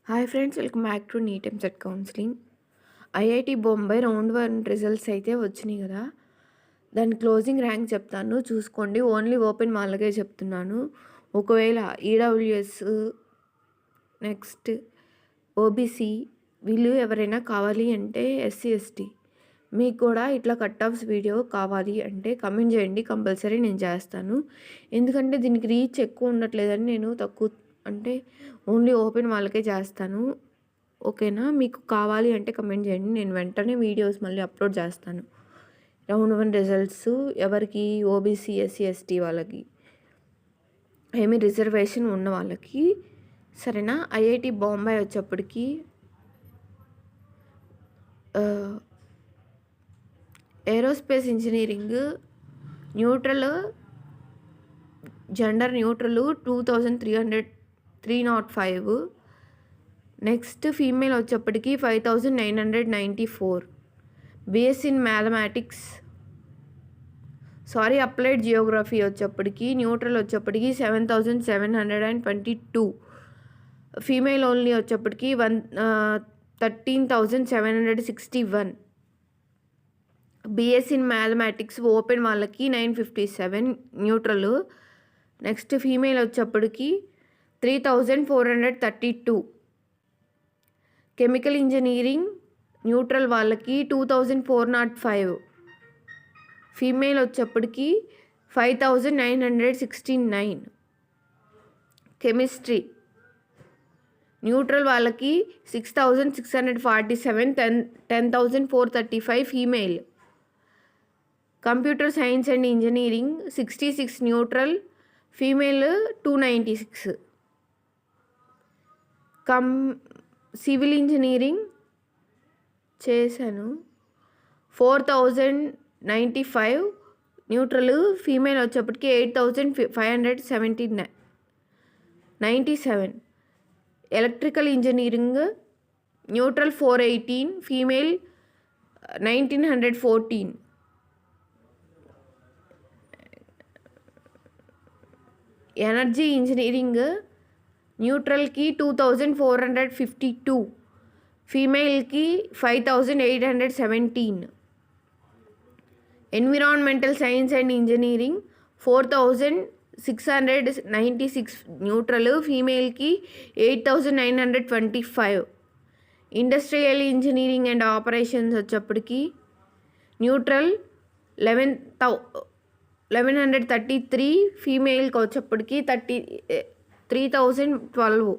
Hi friends, welcome back to NEET EAMCET counselling. IIT Bombay round 1 results అయితే వచ్చినాయి కదా. దాని క్లోజింగ్ ర్యాంక్ చెప్తాను, చూసుకోండి. ఓన్లీ ఓపెన్ వాళ్ళకే చెప్తున్నాను. ఒకవేళ ఈడబ్ల్యూఎస్, నెక్స్ట్ ఓబీసీ వీళ్ళు ఎవరైనా కావాలి అంటే, ఎస్సీ ఎస్టీ మీకు కూడా ఇట్లా కట్ ఆఫ్స్ వీడియో కావాలి అంటే కమెంట్ చేయండి, కంపల్సరీ నేను చేస్తాను. ఎందుకంటే దీనికి రీచ్ ఎక్కువ ఉండట్లేదని నేను తక్కువ అంటే ఓన్లీ ఓపెన్ వాళ్ళకే చేస్తాను. ఓకేనా? మీకు కావాలి అంటే కమెంట్ చేయండి, నేను వెంటనే వీడియోస్ మళ్ళీ అప్లోడ్ చేస్తాను. రౌండ్ 1 రిజల్ట్స్ ఎవరికి? ఓబీసీ, ఎస్సీ ఎస్టీ వాళ్ళకి, ఏమి రిజర్వేషన్ ఉన్న వాళ్ళకి. సరేనా? ఐఐటి బొంబాయి వచ్చేప్పటికి aerospace engineering neutral, gender neutral 2305. Next female వచ్చేప్పటికి 5994. BSc in mathematics, applied Geography వచ్చేప్పటికి న్యూట్రల్ వచ్చేప్పటికి 7722. ఫీమేల్ ఓన్లీ వచ్చేప్పటికి 13,761. బిఎస్సీ ఇన్ మ్యాథమెటిక్స్ ఓపెన్ వాళ్ళకి 957 న్యూట్రల్. నెక్స్ట్ ఫీమేల్ వచ్చేప్పటికి 3432. కెమికల్ ఇంజనీరింగ్ న్యూట్రల్ వాళ్ళకి 2405. ఫీమేల్ వచ్చేప్పటికి 5969. కెమిస్ట్రీ న్యూట్రల్ వాళ్ళకి 6647, 10,435 female. Computer science and engineering 66 neutral, female 296. Civil engineering చేశాను 4095 న్యూట్రల్, ఫీమేల్ వచ్చేప్పటికి 8597. Electrical engineering neutral 418, female 1914. Energy engineering న్యూట్రల్కి 2452, ఫీమేల్కి 5817. Environmental science and engineering 4696 neutral, ఫీమేల్కి 8925. Industrial engineering and operations వచ్చేప్పటికి neutral 1133, ఫీమేల్కి వచ్చేప్పటికి 3012.